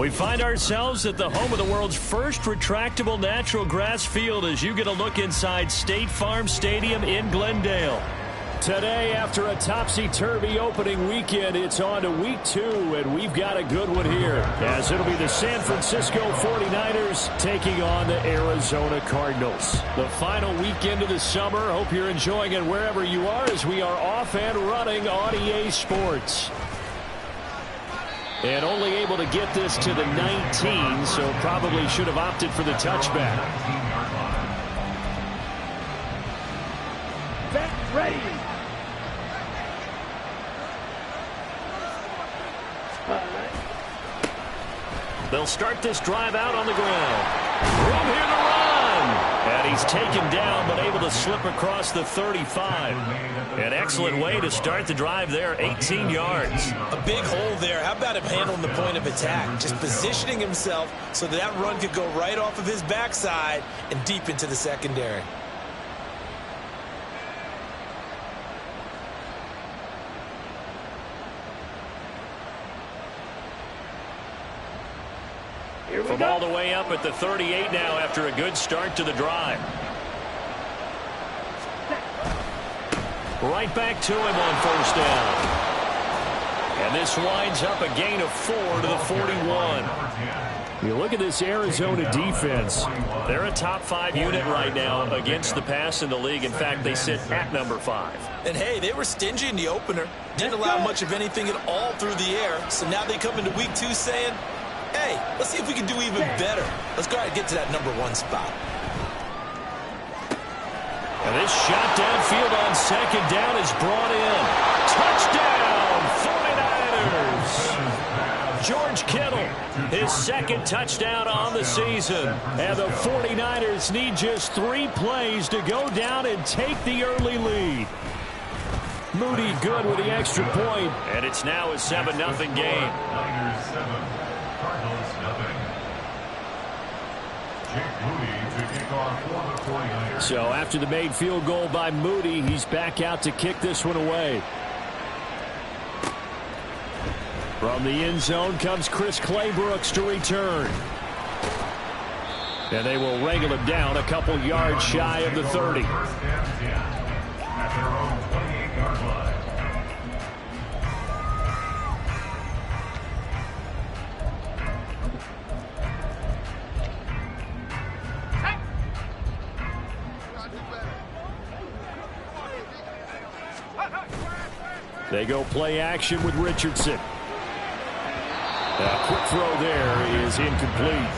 We find ourselves at the home of the world's first retractable natural grass field as you get a look inside State Farm Stadium in Glendale. Today, after a topsy-turvy opening weekend, it's on to week 2, and we've got a good one here, as it'll be the San Francisco 49ers taking on the Arizona Cardinals. The final weekend of the summer. Hope you're enjoying it wherever you are as we are off and running on EA Sports. And only able to get this to the 19, so probably should have opted for the touchback. Back ready. They'll start this drive out on the ground. Room here to run. And he's taken down, but able to slip across the 35. An excellent way to start the drive there, 18 yards. A big hole there. How about him handling the point of attack? Just positioning himself so that run could go right off of his backside and deep into the secondary. From all the way up at the 38 now after a good start to the drive. Right back to him on first down. And this winds up a gain of 4 to the 41. You look at this Arizona defense. They're a top 5 unit right now against the pass in the league. In fact, they sit at number 5. And hey, they were stingy in the opener. Didn't allow much of anything at all through the air. So now they come into week 2 saying, hey, let's see if we can do even better. Let's go ahead and get to that number 1 spot. And this shot downfield on second down is brought in. Touchdown, 49ers! George Kittle, his second touchdown on the season. And the 49ers need just 3 plays to go down and take the early lead. Moody good with the extra point. And it's now a 7-0 game. So after the made field goal by Moody, he's back out to kick this one away. From the end zone comes Chris Claybrooks to return. And they will wrangle him down a couple yards shy of the 30. They go play action with Richardson. A quick throw there is incomplete.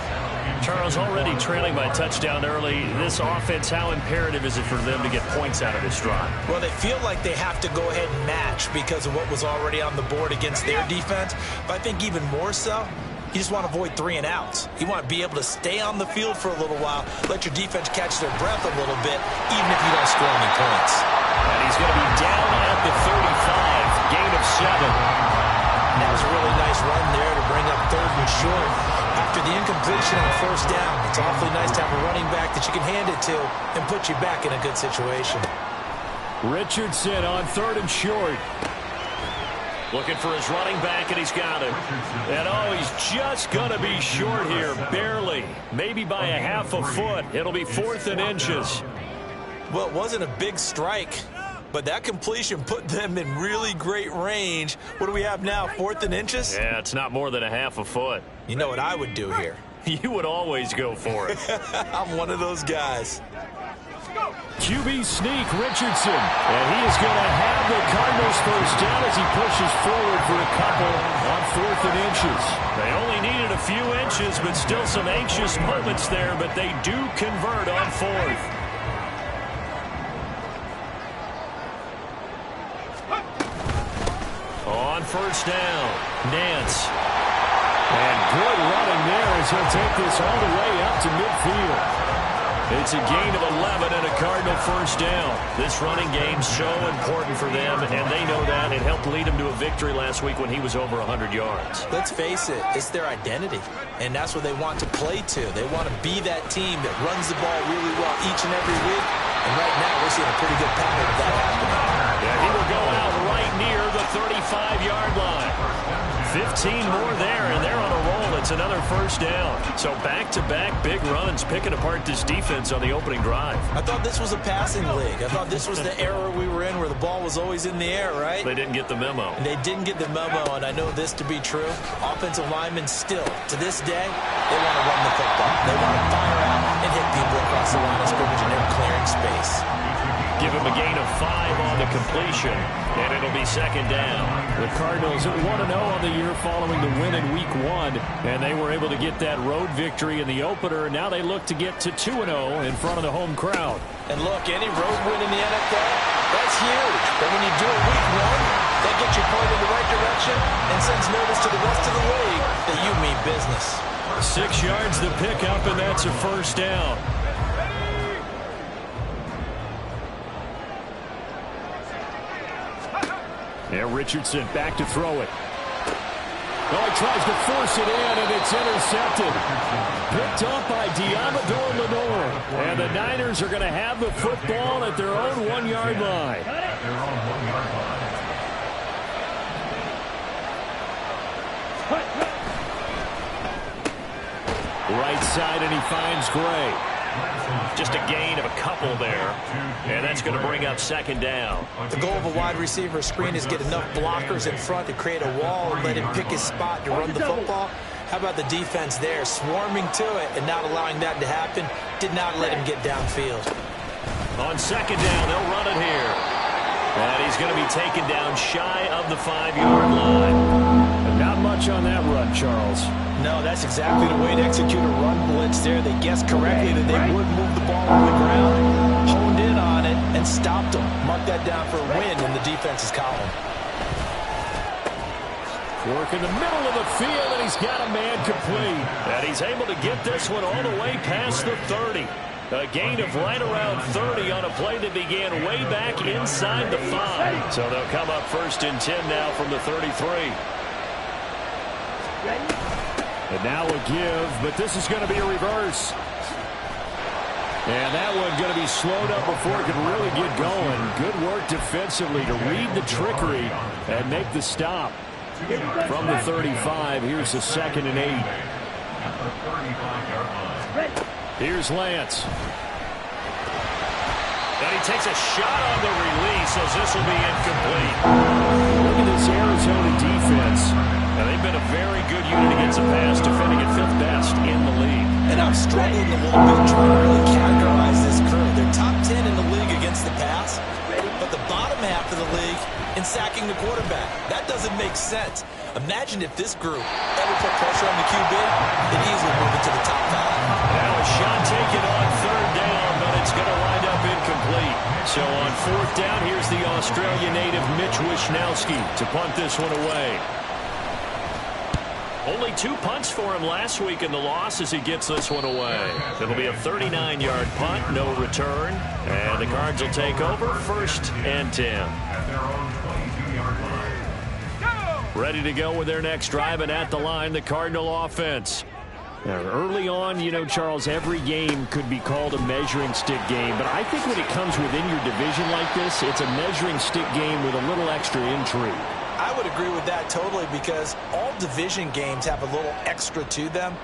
Charles, already trailing by touchdown early. This offense, how imperative is it for them to get points out of this drive? Well, they feel like they have to go ahead and match because of what was already on the board against their defense. But I think even more so, you just want to avoid 3 and outs. You want to be able to stay on the field for a little while, let your defense catch their breath a little bit, even if you don't score any points. And he's going to be down at the 35, gain of 7. That was a really nice run there to bring up 3rd and short. After the incompletion on 1st down, it's awfully nice to have a running back that you can hand it to and put you back in a good situation. Richardson on 3rd and short. Looking for his running back, and he's got it. And, oh, he's just going to be short here, barely. Maybe by a half a foot. It'll be 4th and inches. Well, it wasn't a big strike, but that completion put them in really great range. What do we have now, 4th and inches? Yeah, it's not more than a half a foot. You know what I would do here? You would always go for it. I'm one of those guys. QB sneak, Richardson. And he is going to have the Cardinals first down as he pushes forward for a couple on 4th and inches. They only needed a few inches, but still some anxious moments there, but they do convert on 4th. On first down, Nance. And good running there as he'll take this all the way up to midfield. It's a gain of 11 and a Cardinal first down. This running game so important for them, and they know that. It helped lead them to a victory last week when he was over 100 yards. Let's face it, it's their identity, and that's what they want to play to. They want to be that team that runs the ball really well each and every week, and right now we're seeing a pretty good pattern of that happening. Yeah, he will go out right near the 35-yard line. 15 more there, and they're on a roll. It's another first down. So back-to-back big runs, picking apart this defense on the opening drive. I thought this was a passing league. I thought this was the era we were in where the ball was always in the air, right? They didn't get the memo. And they didn't get the memo, and I know this to be true. Offensive linemen still, to this day, they want to run the football. They want to fire out and hit people across the line of scrimmage, and they're clearing space. Give him a gain of 5 on the completion, and it'll be second down. The Cardinals at 1-0 on the year following the win in Week 1, and they were able to get that road victory in the opener. Now they look to get to 2-0 in front of the home crowd. And look, any road win in the NFL, that's huge. But when you do it Week 1, that gets you pointed in the right direction and sends notice to the rest of the league that you mean business. 6 yards to pick up, and that's a first down. Yeah, Richardson back to throw it. Oh, he tries to force it in, and it's intercepted. Picked up by Diamador Lenore. And the Niners are going to have the football at their own 1-yard line. Right side, and he finds Gray. Just a gain of a couple there, and that's going to bring up second down. The goal of a wide receiver screen is get enough blockers in front to create a wall and let him pick his spot to run the football. How about the defense there, swarming to it and not allowing that to happen? Did not let him get downfield. On second down, they'll run it here. And he's going to be taken down shy of the 5-yard line. But not much on that run, Charles. No, that's exactly the way to execute a run blitz there. They guessed correctly that they would move the ball on the ground, honed in on it, and stopped them. Mark that down for a win in the defense's column. Work in the middle of the field, and he's got a man complete. And he's able to get this one all the way past the 30. A gain of right around 30 on a play that began way back inside the 5. So they'll come up first and 10 now from the 33. And now a give, but this is going to be a reverse. And that one going to be slowed up before it could really get going. Good work defensively to read the trickery and make the stop. From the 35, here's the 2nd and 8. Here's Lance. And he takes a shot on the release as this will be incomplete. Look at this Arizona defense. Now, they've been a very good unit against the pass, defending at 5th best in the league. And I'm struggling a little bit trying to really categorize this crew. They're top 10 in the league against the pass, but the bottom half of the league in sacking the quarterback. That doesn't make sense. Imagine if this group ever put pressure on the QB, they'd easily move it to the top 5. Now a shot taken on 3rd down, but it's going to wind up incomplete. So on 4th down, here's the Australian native Mitch Wishnowsky to punt this one away. Only 2 punts for him last week in the loss as he gets this one away. It'll be a 39-yard punt, no return. And the Cards will take over 1st and 10. Ready to go with their next drive, and at the line, the Cardinal offense. Now, early on, you know, Charles, every game could be called a measuring stick game. But I think when it comes within your division like this, it's a measuring stick game with a little extra intrigue. I would agree with that totally because all division games have a little extra to them.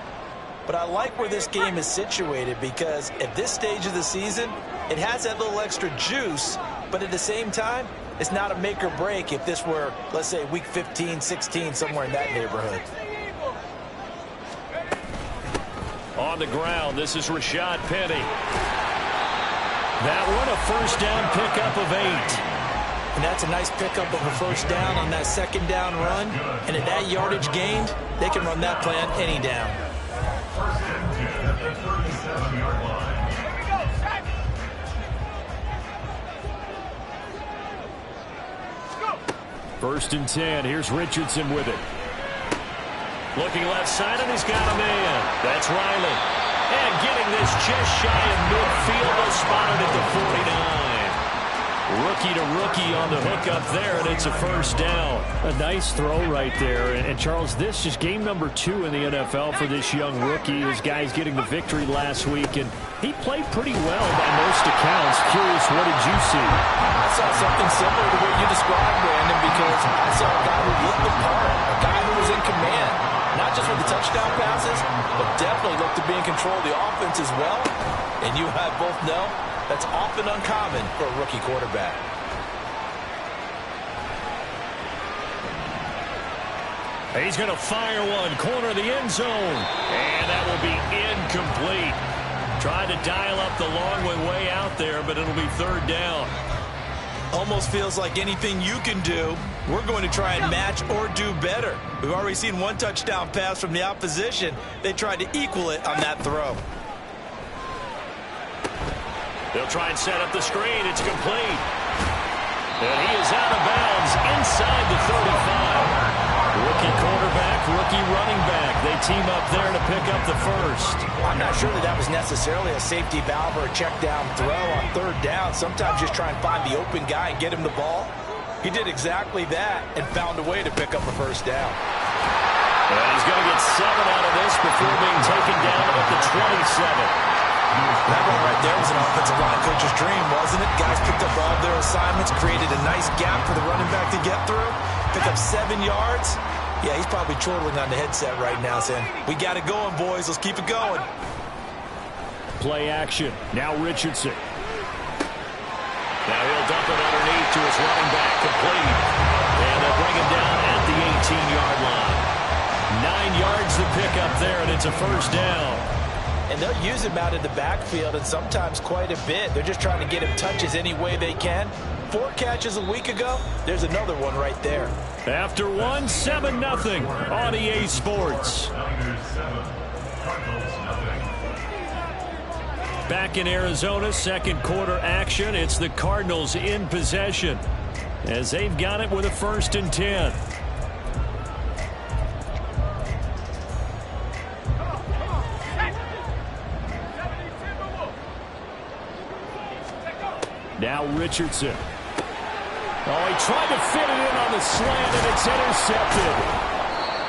But I like where this game is situated because at this stage of the season, it has that little extra juice, but at the same time, it's not a make or break if this were, let's say, week 15, 16, somewhere in that neighborhood. On the ground, this is Rashad Penny. That one, a first down pickup of 8. And that's a nice pickup of a first down on that 2nd down run. And at that yardage gained, they can run that play on any down. First and 10. Here's Richardson with it. Looking left side, and he's got a man. That's Riley. And getting this just shy of midfield, they'll spot it at the 49. rookie to rookie on the hook up there, and it's a first down. A nice throw right there. And Charles, this is game number 2 in the NFL for this young rookie. His guys getting the victory last week, and he played pretty well by most accounts. Curious, what did you see? I saw something similar to what you described, Brandon, because I saw a guy who looked the part, a guy who was in command. Not just with the touchdown passes, but definitely looked to be in control of the offense as well. And you and I both know that's often uncommon for a rookie quarterback. He's going to fire one, corner of the end zone. And that will be incomplete. Tried to dial up the long way out there, but it'll be third down. Almost feels like anything you can do, we're going to try and match or do better. We've already seen one touchdown pass from the opposition. They tried to equal it on that throw. They'll try and set up the screen. It's complete. And he is out of bounds inside the 35. Rookie quarterback, rookie running back. They team up there to pick up the first. I'm not sure that was necessarily a safety valve or a check down throw on third down. Sometimes just try and find the open guy and get him the ball. He did exactly that and found a way to pick up a first down. And he's going to get 7 out of this before being taken down at the 27. That one right there was an offensive line coach's dream, wasn't it? Guys picked up all their assignments, created a nice gap for the running back to get through, pick up 7 yards. Yeah, he's probably chortling on the headset right now saying, we got it going, boys. Let's keep it going. Play action. Now Richardson. Now he'll dump it underneath to his running back, complete. And they'll bring him down at the 18-yard line. 9 yards to pick up there, and it's a first down. And they'll use him out in the backfield, and sometimes quite a bit. They're just trying to get him touches any way they can. 4 catches a week ago. There's another one right there. After one, 7-0 on EA Sports. Back in Arizona, second quarter action. It's the Cardinals in possession as they've got it with a 1st and 10. Now Richardson. Oh, he tried to fit it in on the slant, and it's intercepted.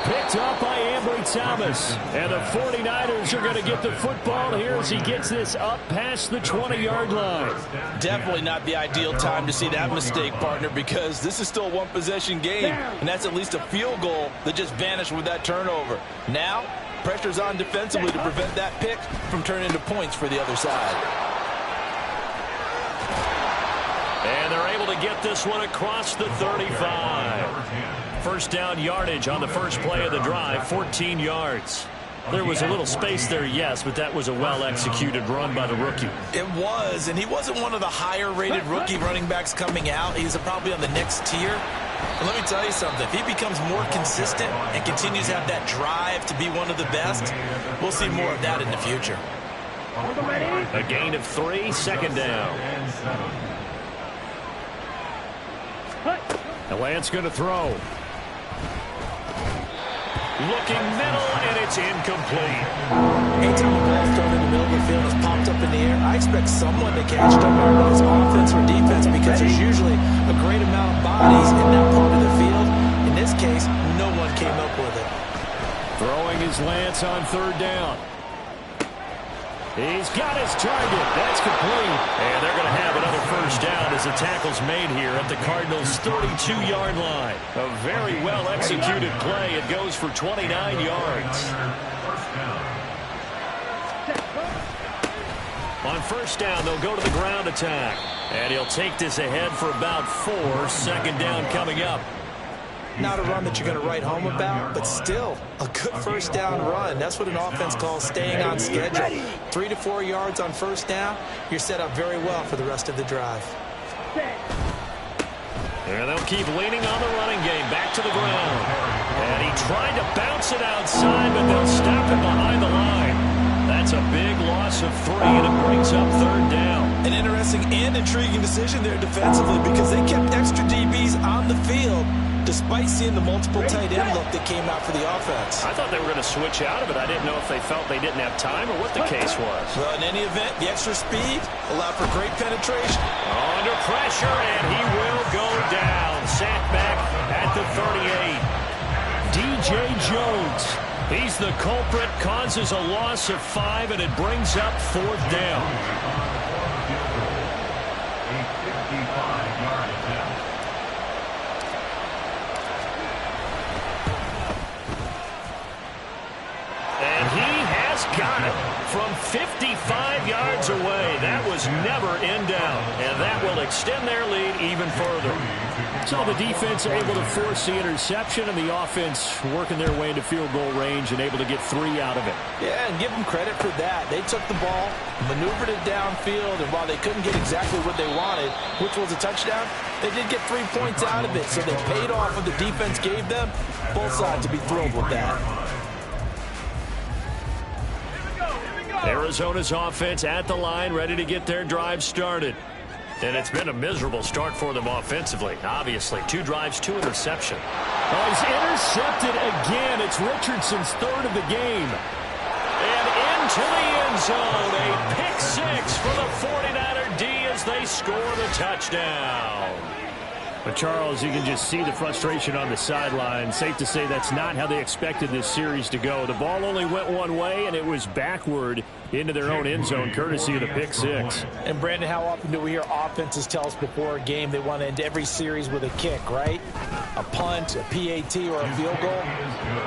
Picked up by Ambry Thomas. And the 49ers are going to get the football here as he gets this up past the 20-yard line. Definitely not the ideal time to see that mistake, partner, because this is still a one-possession game, and that's at least a field goal that just vanished with that turnover. Now, pressure's on defensively to prevent that pick from turning into points for the other side. And they're able to get this one across the 35. First down yardage on the first play of the drive, 14 yards. There was a little space there, yes, but that was a well-executed run by the rookie. It was, and he wasn't one of the higher-rated rookie running backs coming out. He's probably on the next tier. And let me tell you something. If he becomes more consistent and continues to have that drive to be one of the best, we'll see more of that in the future. A gain of 3, second down. The Lance going to throw. Looking middle, and it's incomplete. Anytime the ball's thrown in the middle of the field, it's popped up in the air, I expect someone to catch it up on his offense or defense because there's usually a great amount of bodies in that part of the field. In this case, no one came up with it. Throwing his Lance on third down. He's got his target. That's complete. And they're going to have another first down as the tackle's made here at the Cardinals' 32-yard line. A very well-executed play. It goes for 29 yards. On first down, they'll go to the ground attack. And he'll take this ahead for about 4. Second down coming up. Not a run that you're going to write home about, but still a good first down run. That's what an offense calls staying on schedule. 3 to 4 yards on first down, you're set up very well for the rest of the drive. And they'll keep leaning on the running game. Back to the ground. And he tried to bounce it outside, but they'll stop him behind the line. That's a big loss of 3, and it brings up third down. An interesting and intriguing decision there defensively because they kept extra DBs on the field despite seeing the multiple tight end look that came out for the offense. I thought they were going to switch out of it. I didn't know if they felt they didn't have time or what the case was. Well, in any event, the extra speed allowed for great penetration. Under pressure, and he will go down. Sacked back at the 38. DJ Jones, he's the culprit, causes a loss of 5, and it brings up 4th down. And he has got it from 55 yards away. That was never in doubt, and that will extend their lead even further. So the defense able to force the interception, and the offense working their way into field goal range and able to get 3 out of it. Yeah, and give them credit for that. They took the ball, maneuvered it downfield, and while they couldn't get exactly what they wanted, which was a touchdown, they did get 3 points out of it. So they paid off what the defense gave them. Both sides to be thrilled with that. Arizona's offense at the line, ready to get their drive started. And it's been a miserable start for them offensively. Obviously, 2 drives, 2 interceptions. Oh, he's intercepted again. It's Richardson's 3rd of the game. And into the end zone, a pick 6 for the 49er D as they score the touchdown. But Charles, you can just see the frustration on the sideline. Safe to say that's not how they expected this series to go. The ball only went one way, and it was backward into their own end zone, courtesy of the pick 6. And Brandon, how often do we hear offenses tell us before a game they want to end every series with a kick, right? A punt, a PAT, or a field goal.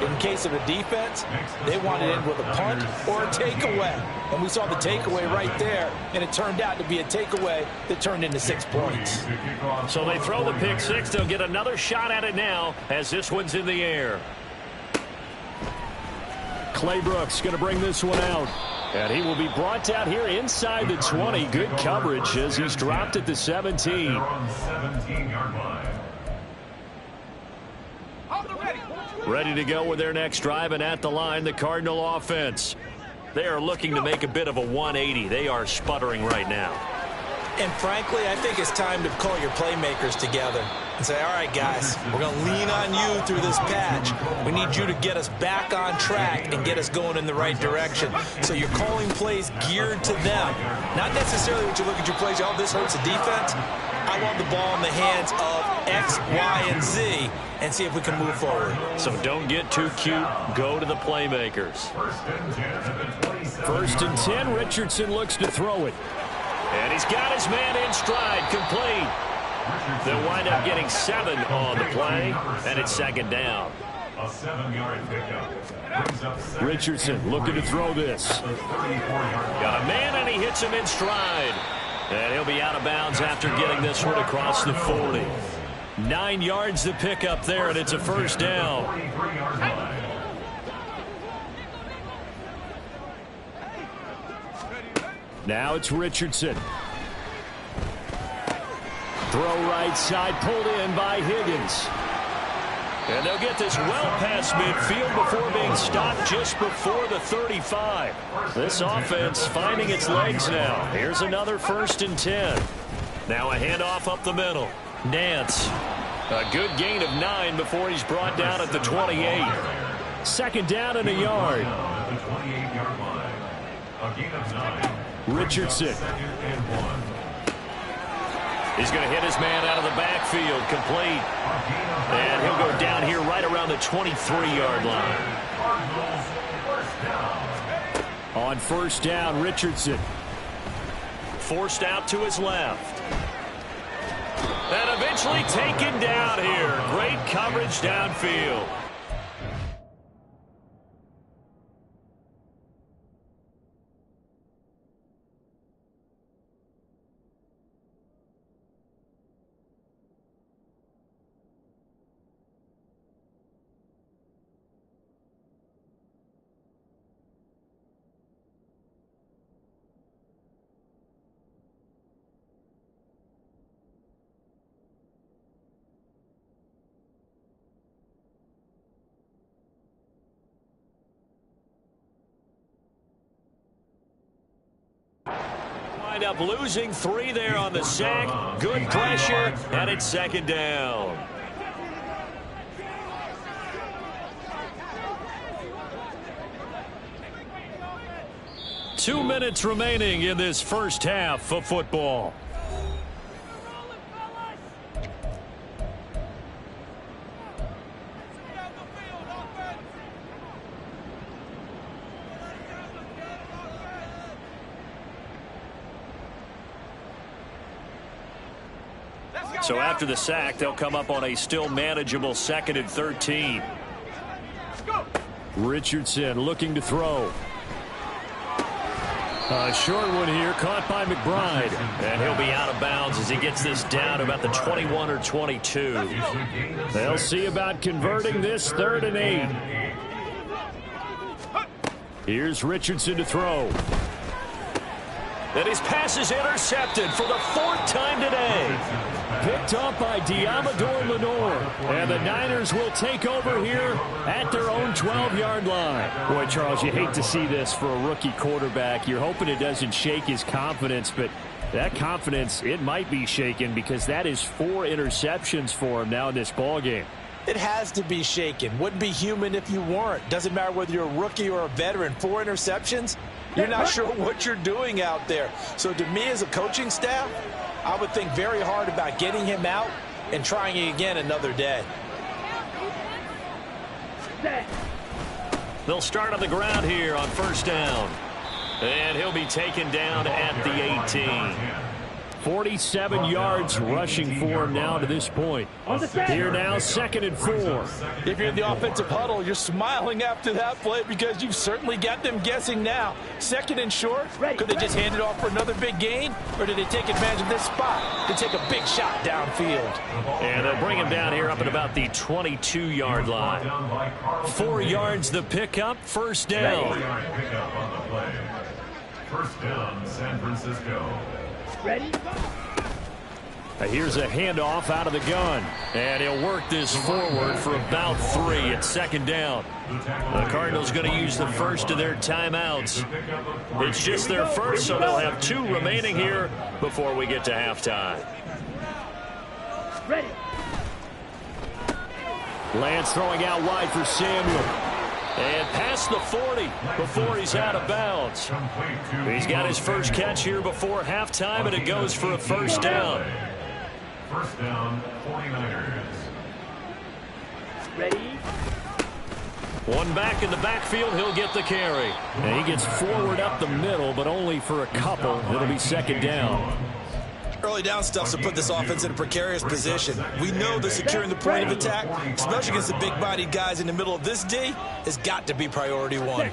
In case of a defense, they want to end with a punt or a takeaway. And we saw the takeaway right there, and it turned out to be a takeaway that turned into 6 points. So they throw the pick 6. They'll get another shot at it now as this one's in the air. Claybrooks going to bring this one out. And he will be brought out here inside the 20. Good coverage as he's dropped at the 17. Ready to go with their next drive, and at the line, the Cardinal offense. They are looking to make a bit of a 180. They are sputtering right now. And frankly, I think it's time to call your playmakers together and say, all right, guys, we're going to lean on you through this patch. We need you to get us back on track and get us going in the right direction. So you're calling plays geared to them. Not necessarily what you look at your plays, oh, this hurts the defense. I want the ball in the hands of X, Y, and Z and see if we can move forward. So don't get too cute. Go to the playmakers. 1st and 10. Richardson looks to throw it. And he's got his man in stride, complete. They'll wind up getting 7 on the play, and it's 2nd down. A 7-yard pickup. Richardson looking to throw this. Got a man, and he hits him in stride. And he'll be out of bounds after getting this one across the 40. 9 yards to pick up there, and it's a 1st down. Now it's Richardson. Throw right side, pulled in by Higgins. And they'll get this well past midfield before being stopped just before the 35. This offense finding its legs now. Here's another 1st and 10. Now a handoff up the middle. Nance. A good gain of 9 before he's brought down at the 28. 2nd down and a yard. Richardson. He's going to hit his man out of the backfield, complete. And he'll go down here right around the 23-yard line. On 1st down, Richardson. Forced out to his left. And eventually taken down here. Great coverage downfield. Wind up losing 3 there on the sack. Good pressure, and it's 2nd down. Two minutes remaining in this first half of football. So after the sack, they'll come up on a still manageable 2nd and 13. Richardson looking to throw. A short one here, caught by McBride. And he'll be out of bounds as he gets this down to about the 21 or 22. They'll see about converting this 3rd and 8. Here's Richardson to throw. And his pass is intercepted for the 4th time today. Picked up by Diamador Lenore. And the Niners will take over here at their own 12-yard line. Boy, Charles, you hate to see this for a rookie quarterback. You're hoping it doesn't shake his confidence, but that confidence, it might be shaken because that is 4 interceptions for him now in this ballgame. It has to be shaken. Wouldn't be human if you weren't. Doesn't matter whether you're a rookie or a veteran. 4 interceptions, you're not sure what you're doing out there. So to me as a coaching staff, I would think very hard about getting him out and trying it again another day. They'll start on the ground here on 1st down. And he'll be taken down at the 18. 47 yards rushing for him now to this point. Here now, 2nd and 4. If you're in the offensive huddle, you're smiling after that play because you've certainly got them guessing now. 2nd and short, could they just hand it off for another big gain? Or did they take advantage of this spot to take a big shot downfield? And they'll bring him down here up at about the 22-yard line. 4 yards the pickup, 1st down. 1st down, San Francisco. Ready? Here's a handoff out of the gun. And he'll work this forward for about 3 at 2nd down. The Cardinals going to use the first of their timeouts. It's just their first, so they'll have 2 remaining here before we get to halftime. Ready. Lance throwing out wide for Samuel. And past the 40 before he's out of bounds. He's got his first catch here before halftime, and it goes for a 1st down. 1st down, 49ers. Ready? One back in the backfield, he'll get the carry. And he gets forward up the middle, but only for a couple. It'll be 2nd down. Early down stuff to put this offense in a precarious position. We know that securing the point of attack, especially against the big-bodied guys in the middle of this D, has got to be priority 1.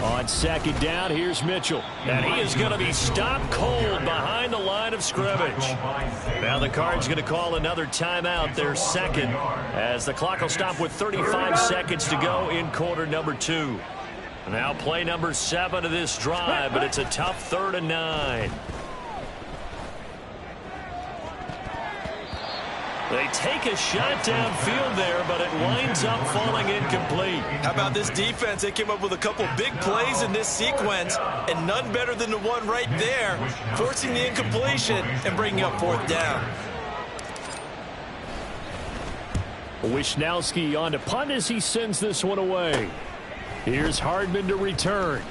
On 2nd down, here's Mitchell. And he is going to be stopped cold behind the line of scrimmage. Now the Cards going to call another timeout, their 2nd, as the clock will stop with 35 seconds to go in quarter number 2. Now play number 7 of this drive, but it's a tough 3rd and 9. They take a shot downfield there, but it winds up falling incomplete. How about this defense? They came up with a couple big plays in this sequence, and none better than the one right there, forcing the incompletion and bringing up 4th down. Wisnowski on to punt as he sends this one away. Here's Hardman to return.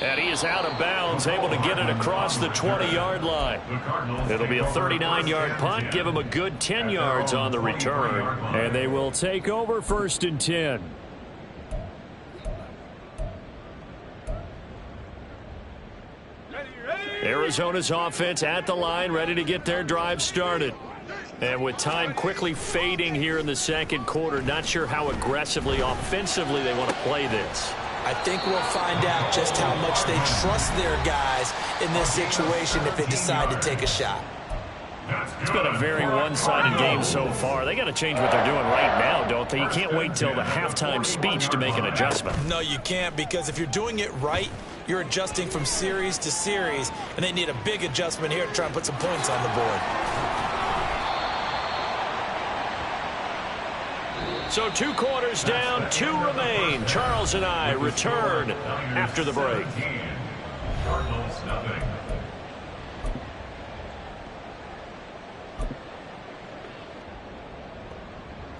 And he is out of bounds, able to get it across the 20-yard line. It'll be a 39-yard punt, give him a good 10 yards on the return. And they will take over 1st and 10. Arizona's offense at the line, ready to get their drive started. And with time quickly fading here in the 2nd quarter, not sure how aggressively, offensively they want to play this. I think we'll find out just how much they trust their guys in this situation if they decide to take a shot. It's been a very one-sided game so far. They got to change what they're doing right now, don't they? You can't wait till the halftime speech to make an adjustment. No, you can't, because if you're doing it right, you're adjusting from series to series, and they need a big adjustment here to try and put some points on the board. So 2 quarters down, 2 remain. Charles and I return after the break. Cardinals, nothing.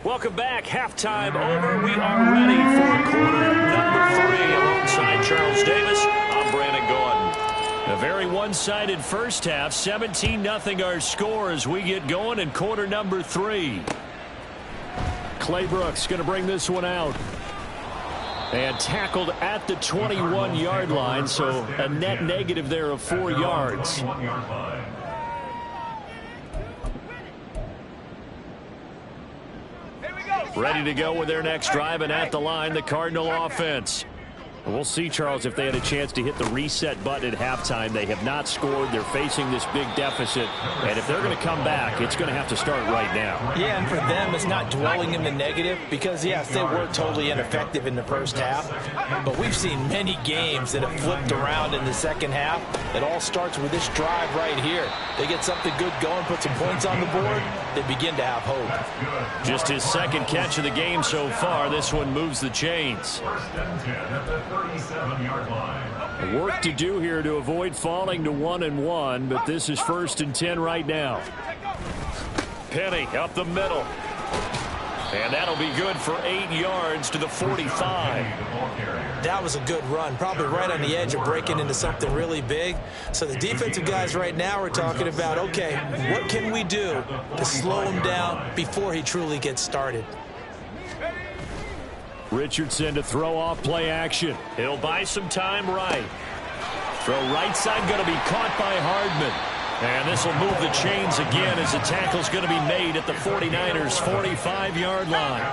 Welcome back. Halftime over. We are ready for quarter number 3. Alongside Charles Davis, I'm Brandon Gordon. A very one-sided first half. 17-0 our score as we get going in quarter number 3. Clay Brooks going to bring this one out. And tackled at the 21-yard line, so a net negative there of 4 yards. Ready to go with their next drive, and at the line, the Cardinal offense. We'll see, Charles, if they had a chance to hit the reset button at halftime. They have not scored. They're facing this big deficit. And if they're going to come back, it's going to have to start right now. Yeah, and for them, it's not dwelling in the negative because, yes, they were totally ineffective in the first half. But we've seen many games that have flipped around in the second half. It all starts with this drive right here. They get something good going, put some points on the board, they begin to have hope. Just his second catch of the game so far. This one moves the chains. 37-yard line. Work to do here to avoid falling to 1-1, but this is 1st and 10 right now. Penny up the middle. And that'll be good for 8 yards to the 45. That was a good run, probably right on the edge of breaking into something really big. So the defensive guys right now are talking about, okay, what can we do to slow him down before he truly gets started? Richardson to throw off play action. He'll buy some time right. Throw right side going to be caught by Hardman. And this will move the chains again as the tackle's going to be made at the 49ers' 45-yard line.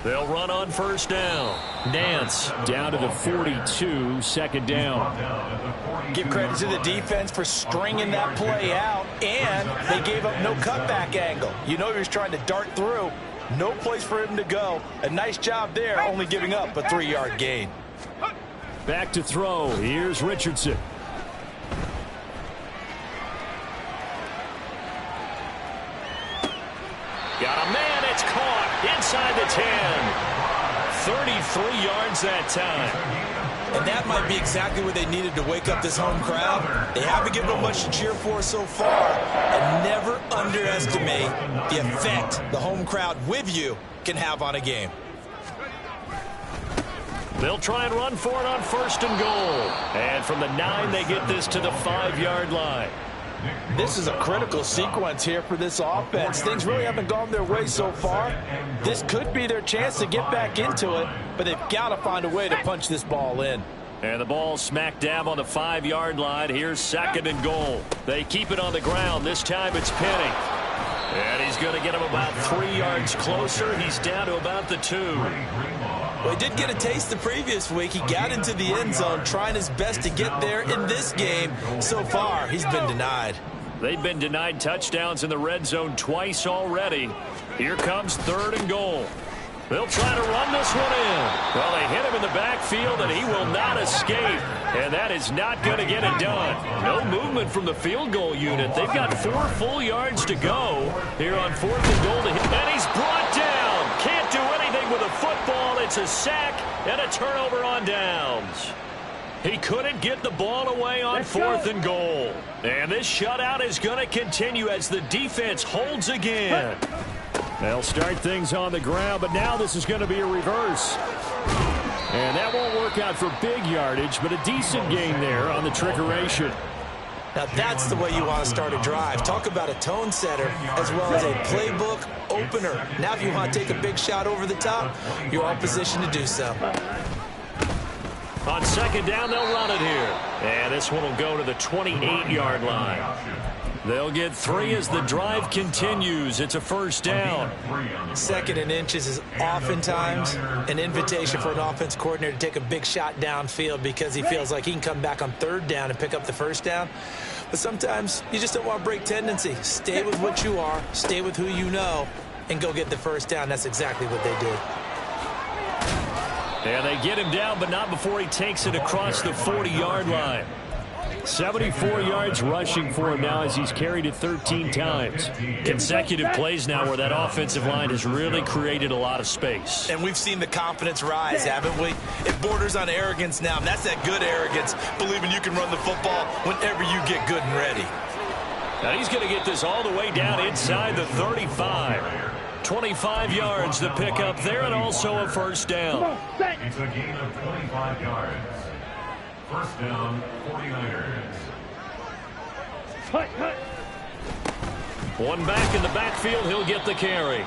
They'll run on first down. Nance down to the 42, second down. Give credit to the defense for stringing that play out, and they gave up no cutback angle. You know he was trying to dart through. No place for him to go. A nice job there, only giving up a 3-yard gain. Back to throw. Here's Richardson. Got a man. It's caught inside the 10. 33 yards that time. And that might be exactly what they needed to wake up this home crowd. They haven't given them much to cheer for so far. And never underestimate the effect the home crowd with you can have on a game. They'll try and run for it on first and goal. And from the 9, they get this to the 5-yard line. This is a critical sequence here for this offense. Things really haven't gone their way so far. This could be their chance to get back into it, but they've got to find a way to punch this ball in. And the ball smack dab on the 5-yard line. Here's second and goal. They keep it on the ground. This time it's Penny. And he's going to get him about 3 yards closer. He's down to about the 2. Well, he did get a taste the previous week. He got into the end zone trying his best to get there in this game. So far, he's been denied. They've been denied touchdowns in the red zone twice already. Here comes third and goal. They'll try to run this one in. Well, they hit him in the backfield, and he will not escape. And that is not going to get it done. No movement from the field goal unit. They've got 4 full yards to go here on fourth and goal to hit. And he's brought down. Can't do anything with a football. It's a sack and a turnover on downs. He couldn't get the ball away on fourth and goal. And this shutout is going to continue as the defense holds again. They'll start things on the ground, but now this is going to be a reverse. And that won't work out for big yardage, but a decent gain there on the trickeration. Now that's the way you want to start a drive. Talk about a tone setter as well as a playbook opener. Now if you want to take a big shot over the top, you're all positioned to do so. On second down, they'll run it here. And this one will go to the 28-yard line. They'll get 3 as the drive continues. It's a first down. Second and inches is oftentimes an invitation for an offense coordinator to take a big shot downfield because he feels like he can come back on third down and pick up the first down. But sometimes you just don't want to break tendency. Stay with what you are, stay with who you know, and go get the first down. That's exactly what they did. And they get him down, but not before he takes it across the 40-yard line. 74 yards rushing for him now as he's carried it 13 times. Consecutive plays now where that offensive line has really created a lot of space. And we've seen the confidence rise, haven't we? It borders on arrogance now, and that's that good arrogance, believing you can run the football whenever you get good and ready. Now he's going to get this all the way down inside the 35. 25 yards to pick up there, and also a first down. It's a gain of 25 yards. First down, 49ers. One back in the backfield, he'll get the carry.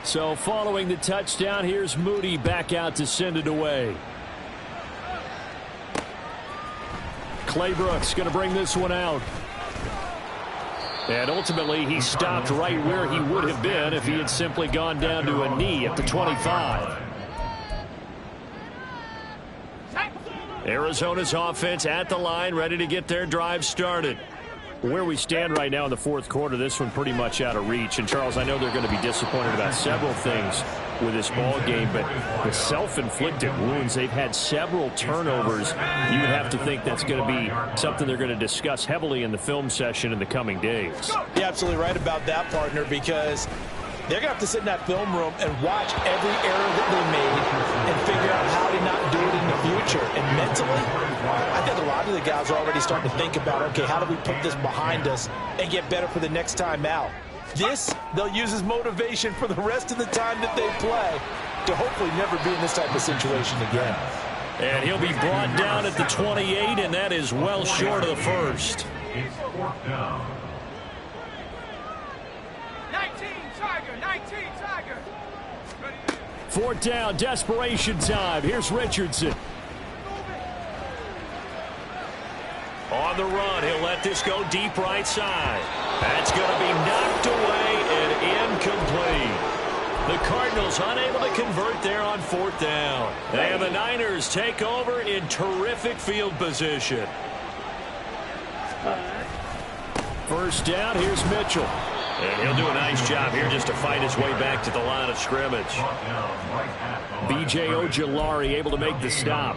So following the touchdown, here's Moody back out to send it away. Claybrooks going to bring this one out. And ultimately, he stopped right where he would have been if he had simply gone down to a knee at the 25. Arizona's offense at the line, ready to get their drive started. Where we stand right now in the fourth quarter, this one pretty much out of reach. And, Charles, I know they're going to be disappointed about several things with this ball game, but the self-inflicted wounds, they've had several turnovers. You would have to think that's going to be something they're going to discuss heavily in the film session in the coming days. You're absolutely right about that, partner, because they're going to have to sit in that film room and watch every error that they made and figure out how to not do it in the future. And mentally, I think a lot of the guys are already starting to think about, okay, how do we put this behind us and get better for the next time out? This, they'll use as motivation for the rest of the time that they play to hopefully never be in this type of situation again. And he'll be brought down at the 28, and that is well short of the first. It's fourth down. 19 Tiger. Fourth down, desperation time. Here's Richardson. On the run, he'll let this go deep right side. That's going to be knocked away and incomplete. The Cardinals unable to convert there on fourth down. And the Niners take over in terrific field position. First down, here's Mitchell. And he'll do a nice job here just to fight his way back to the line of scrimmage. B.J. Ojulari able to make the stop.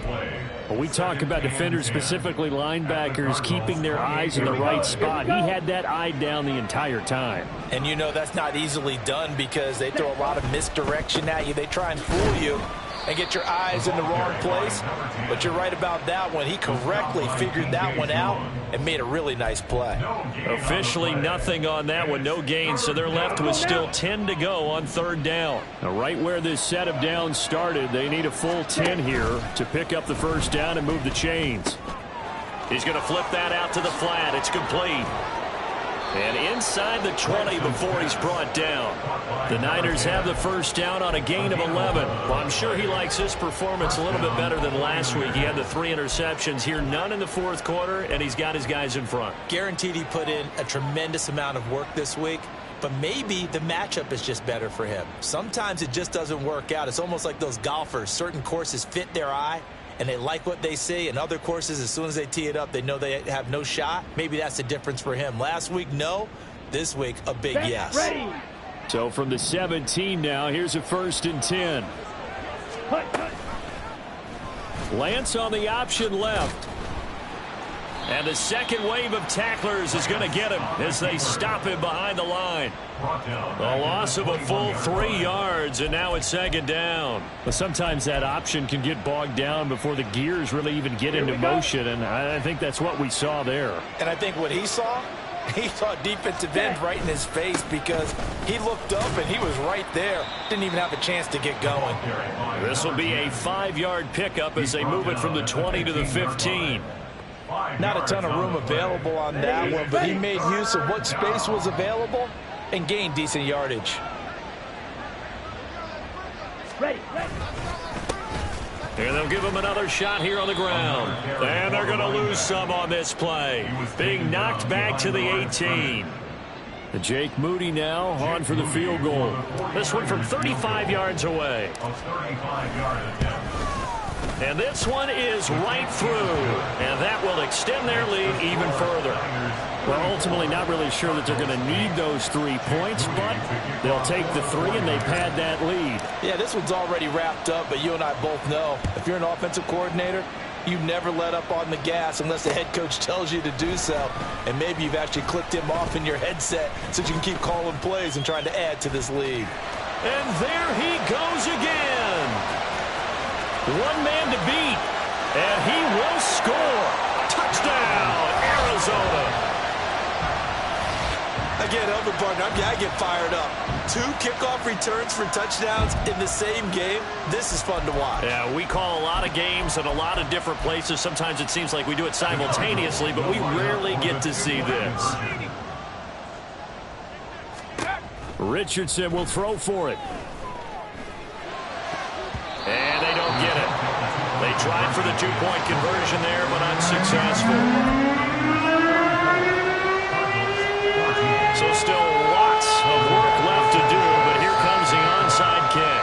When we talk about defenders, specifically linebackers, keeping their eyes in the right spot, he had that eye down the entire time. And you know that's not easily done because they throw a lot of misdirection at you. They try and fool you and get your eyes in the wrong place. But you're right about that one. He correctly figured that one out and made a really nice play. Officially nothing on that one, no gain, so they're left with still 10 to go on third down. Now, right where this set of downs started, they need a full 10 here to pick up the first down and move the chains. He's going to flip that out to the flat. It's complete. And inside the 20 before he's brought down. The Niners have the first down on a gain of 11. Well, I'm sure he likes this performance a little bit better than last week. He had the 3 interceptions here, none in the fourth quarter, and he's got his guys in front. Guaranteed he put in a tremendous amount of work this week, but maybe the matchup is just better for him. Sometimes it just doesn't work out. It's almost like those golfers. Certain courses fit their eye, and they like what they see. And other courses, as soon as they tee it up, they know they have no shot. Maybe that's the difference for him. Last week, no. This week, a big yes. Ready. So from the 17 now, here's a 1st and 10. Lance on the option left. And the second wave of tacklers is going to get him as they stop him behind the line. A loss of a full 3 yards, and now it's second down. But sometimes that option can get bogged down before the gears really even get into motion, and I think that's what we saw there. And I think what he saw defensive end right in his face because he looked up and he was right there. Didn't even have a chance to get going. This will be a 5-yard pickup as they move it from the 20 to the 15. Not a ton of room available on that one, but he made use of what space was available and gained decent yardage. Ready. And they'll give him another shot here on the ground. And they're going to lose some on this play. Being knocked back to the 18. Jake Moody now on for the field goal. This one from 35 yards away. And this one is right through. And that will extend their lead even further. Well, ultimately not really sure that they're going to need those 3 points, but they'll take the 3 and they pad that lead. Yeah, this one's already wrapped up, but you and I both know if you're an offensive coordinator, you never let up on the gas unless the head coach tells you to do so. And maybe you've actually clicked him off in your headset so you can keep calling plays and trying to add to this lead. And there he goes again. One man to beat, and he will score. Touchdown, Arizona. Again, help me, partner. I get fired up. 2 kickoff returns for touchdowns in the same game. This is fun to watch. Yeah, we call a lot of games in a lot of different places. Sometimes it seems like we do it simultaneously, but we rarely get to see this. Richardson will throw for it. And they don't get it. They tried for the two-point conversion there, but unsuccessful. So still lots of work left to do, but here comes the onside kick.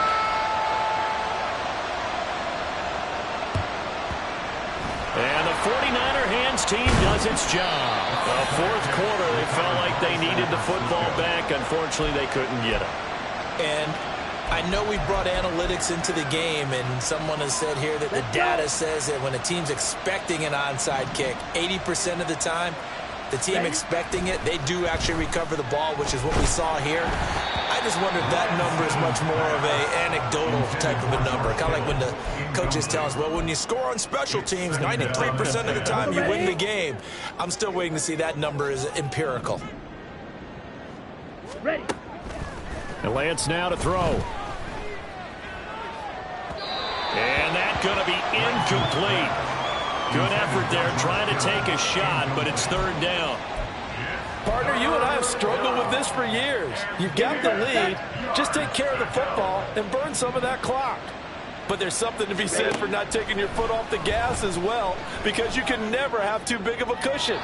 And the 49er hands team does its job. The fourth quarter, they felt like they needed the football back. Unfortunately, they couldn't get it. And I know we brought analytics into the game, and someone has said here that the data says that when a team's expecting an onside kick, 80% of the time, the team expecting it, they do actually recover the ball, which is what we saw here. I just wonder if that number is much more of an anecdotal type of a number. Kind of like when the coaches tell us, well, when you score on special teams, 93% of the time you win the game. I'm still waiting to see that number is empirical. Ready. And Lance now to throw. And that's going to be incomplete. Good effort there trying to take a shot, but it's third down. Partner, you and I have struggled with this for years. You've got the lead. Just take care of the football and burn some of that clock. But there's something to be said for not taking your foot off the gas as well, because you can never have too big of a cushion.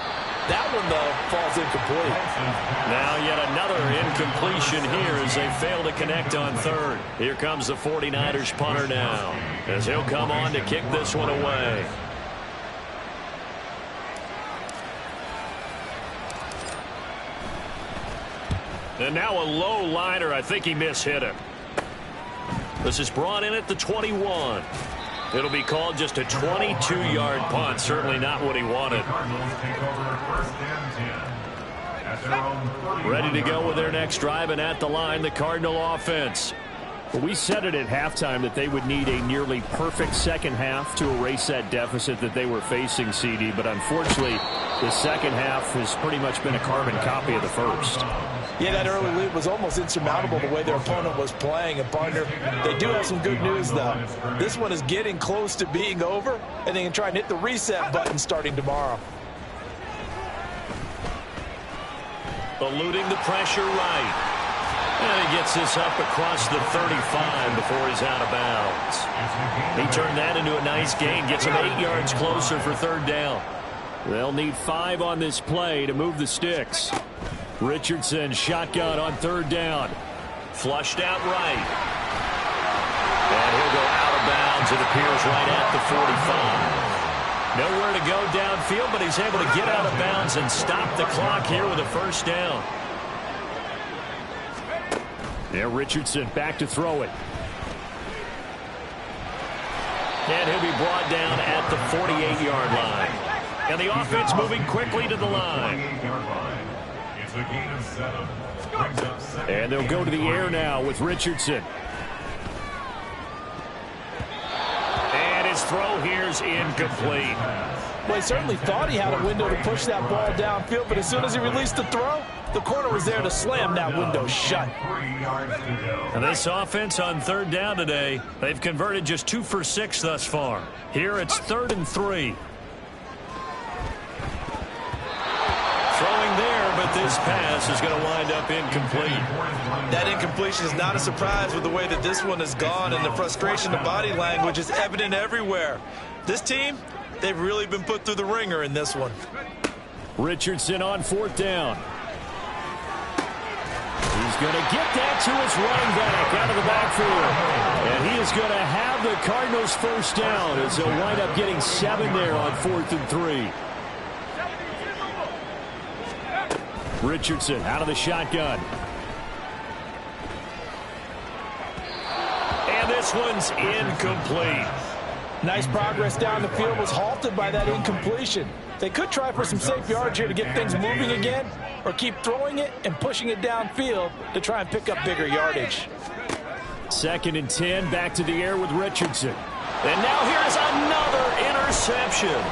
That one, though, falls incomplete. Now yet another incompletion here as they fail to connect on third. Here comes the 49ers punter now, as he'll come on to kick this one away. And now a low liner. I think he mishit him. This is brought in at the 21. It'll be called just a 22-yard punt. Certainly not what he wanted. Ready to go with their next drive, and at the line, the Cardinal offense. Well, we said it at halftime that they would need a nearly perfect second half to erase that deficit that they were facing, CD. But unfortunately, the second half has pretty much been a carbon copy of the first. Yeah, that early lead was almost insurmountable the way their opponent was playing. And, partner, they do have some good news, though. This one is getting close to being over, and they can try and hit the reset button starting tomorrow. Eluding the pressure right. And he gets this up across the 35 before he's out of bounds. He turned that into a nice gain, gets him 8 yards closer for third down. They'll need 5 on this play to move the sticks. Richardson shotgun on third down. Flushed out right. And he'll go out of bounds. It appears right at the 45. Nowhere to go downfield, but he's able to get out of bounds and stop the clock here with a first down. Now Richardson back to throw it. And he'll be brought down at the 48-yard line. And the offense moving quickly to the line. It's a gain of 7. Brings up second. And they'll go to the air now with Richardson. And his throw here's incomplete. Well, he certainly thought he had a window to push that ball downfield, but as soon as he released the throw, the corner was there to slam that window shut. 3 yards to go. And this offense on third down today, they've converted just 2 for 6 thus far. Here it's 3rd and 3. Throwing there, but this pass is going to wind up incomplete. That incompletion is not a surprise with the way that this one has gone, and the frustration, the body language is evident everywhere. This team, they've really been put through the ringer in this one. Richardson on 4th down. He's going to get that to his running back out of the backfield. And he is going to have the Cardinals first down as they'll wind up getting 7 there on 4th and 3. Richardson out of the shotgun. And this one's incomplete. Nice progress down the field, was halted by that incompletion. They could try for some safe yards here to get things moving again, or keep throwing it and pushing it downfield to try and pick up bigger yardage. 2nd and 10, back to the air with Richardson. And now here's another interception.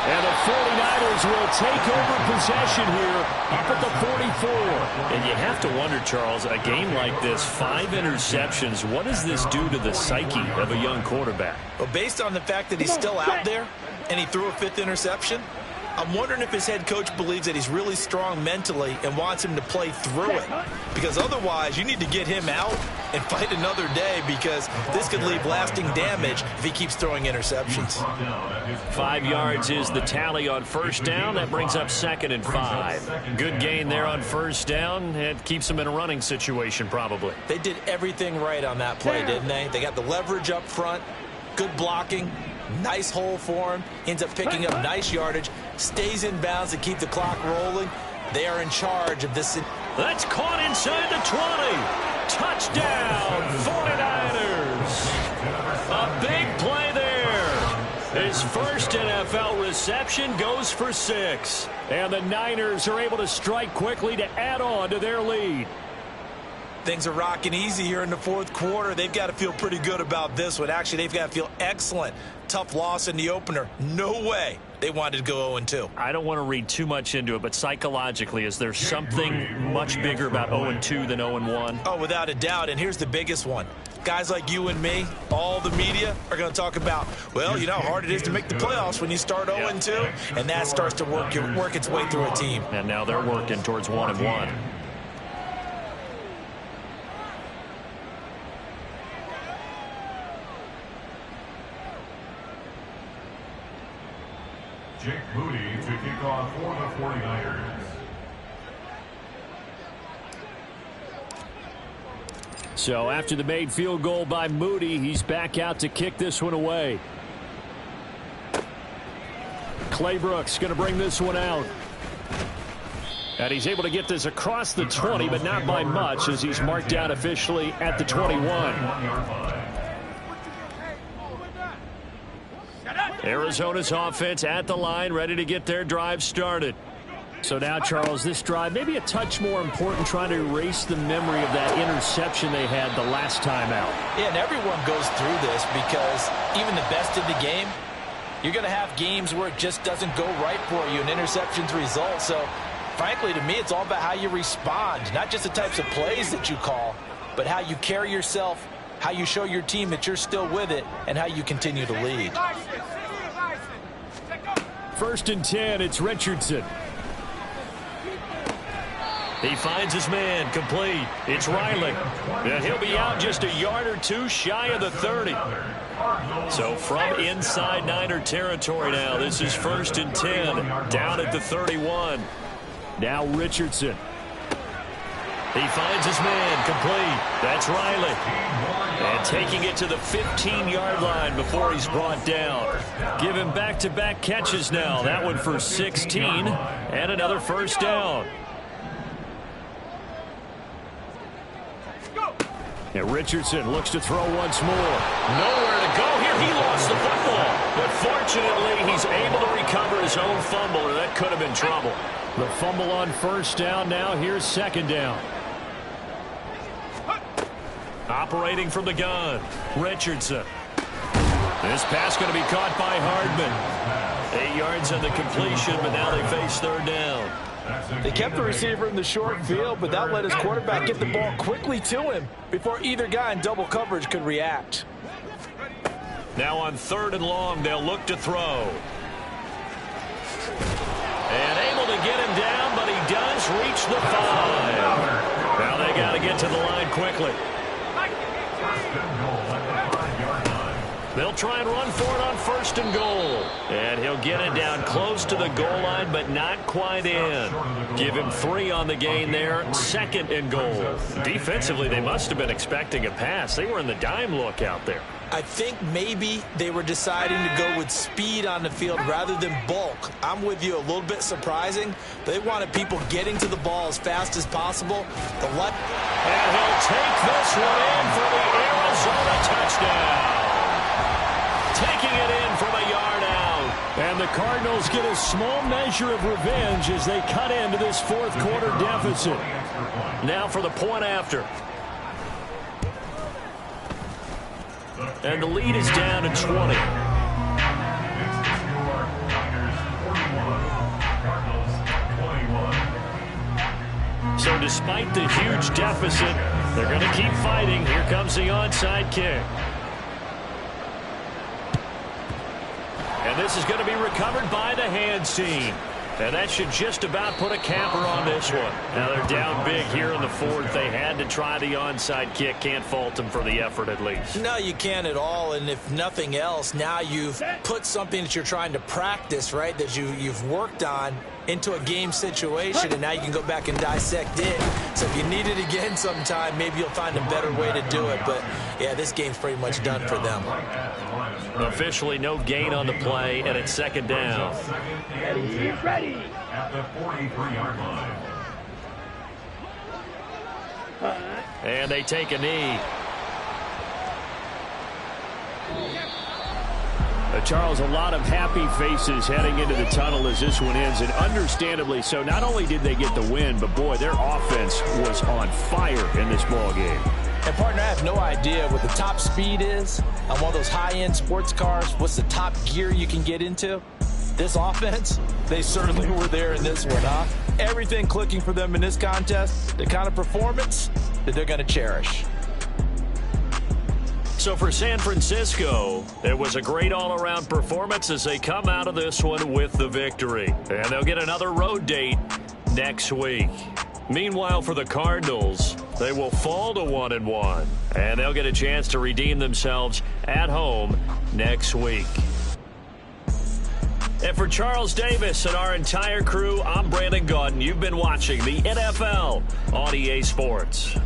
And the 49ers will take over possession here up at the 44. And you have to wonder, Charles, a game like this, 5 interceptions, what does this do to the psyche of a young quarterback? Well, based on the fact that he's still out there and he threw a 5th interception, I'm wondering if his head coach believes that he's really strong mentally and wants him to play through it. Because otherwise, you need to get him out and fight another day, because this could leave lasting damage if he keeps throwing interceptions. 5 yards is the tally on first down. That brings up 2nd and 5. Good gain there on first down. It keeps them in a running situation probably. They did everything right on that play, didn't they? They got the leverage up front, good blocking, nice hole for him, ends up picking up nice yardage, stays in bounds to keep the clock rolling. They are in charge of this. That's caught inside the 20. Touchdown, 49ers. A big play there. His first NFL reception goes for 6. And the Niners are able to strike quickly to add on to their lead. Things are rocking easy here in the fourth quarter. They've got to feel pretty good about this one. Actually, they've got to feel excellent. Tough loss in the opener. No way they wanted to go 0-2. I don't want to read too much into it, but psychologically, is there something much bigger about 0-2 than 0-1? Oh, without a doubt. And here's the biggest one. Guys like you and me, all the media, are going to talk about, well, you know how hard it is to make the playoffs when you start 0-2, and that starts to work its way through a team. And now they're working towards 1-1. Jake Moody to kick off for the 49ers. So after the made field goal by Moody, he's back out to kick this one away. Claybrooks going to bring this one out. And he's able to get this across the 20, but not by much, as he's marked down officially at the 21. Arizona's offense at the line, ready to get their drive started. So now, Charles, this drive maybe a touch more important, trying to erase the memory of that interception they had the last time out. Yeah, and everyone goes through this, because even the best of the game, you're going to have games where it just doesn't go right for you, and interceptions result. So, frankly, to me, it's all about how you respond, not just the types of plays that you call, but how you carry yourself, how you show your team that you're still with it, and how you continue to lead. 1st and 10, it's Richardson. He finds his man, complete. It's Riley. And he'll be out just a yard or two shy of the 30. So from inside Niner territory now, this is 1st and 10, down at the 31. Now Richardson. He finds his man, complete. That's Riley. And taking it to the 15-yard line before he's brought down. Give him back-to-back catches now. That one for 16 and another first down. And Richardson looks to throw once more. Nowhere to go here. He lost the football. But fortunately, he's able to recover his own fumble, or that could have been trouble. The fumble on first down now. Here's 2nd down. Operating from the gun, Richardson. This pass going to be caught by Hardman. 8 yards on the completion, but now they face 3rd down. They kept the receiver in the short field, but that let his quarterback get the ball quickly to him before either guy in double coverage could react. Now on 3rd and long, they'll look to throw. And able to get him down, but he does reach the 5. Now they got to get to the line quickly. They'll try and run for it on 1st and goal. And he'll get it down close to the goal line, but not quite in. Give him 3 on the gain there. 2nd and goal. Defensively, they must have been expecting a pass. They were in the dime look out there. I think maybe they were deciding to go with speed on the field rather than bulk. I'm with you, a little bit surprising. They wanted people getting to the ball as fast as possible. And he'll take this one in for the Arizona touchdown. Taking it in from a yard out. And the Cardinals get a small measure of revenge as they cut into this 4th quarter deficit. Now for the point after. And the lead is down to 20. So despite the huge deficit, they're going to keep fighting. Here comes the onside kick. And this pass is going to be recovered by the hands team. And that should just about put a capper on this one. Now they're down big here in the fourth. They had to try the onside kick. Can't fault them for the effort at least. No, you can't at all. And if nothing else, now you've put something that you're trying to practice, right, that you've worked on into a game situation, and now you can go back and dissect it. So if you need it again sometime, maybe you'll find a better way to do it. But, yeah, this game's pretty much done for them. Officially no gain on the play, and it's second down. Ready. At the 43-yard line. And they take a knee. Charles, a lot of happy faces heading into the tunnel as this one ends, and understandably so. Not only did they get the win, but, boy, their offense was on fire in this ball game. And, partner, I have no idea what the top speed is on one of those high-end sports cars. What's the top gear you can get into? This offense, they certainly were there in this one, huh? Everything clicking for them in this contest, the kind of performance that they're going to cherish. So for San Francisco, it was a great all-around performance as they come out of this one with the victory. And they'll get another road date next week. Meanwhile, for the Cardinals, they will fall to 1-1, and they'll get a chance to redeem themselves at home next week. And for Charles Davis and our entire crew, I'm Brandon Gaudin. You've been watching the NFL on EA Sports.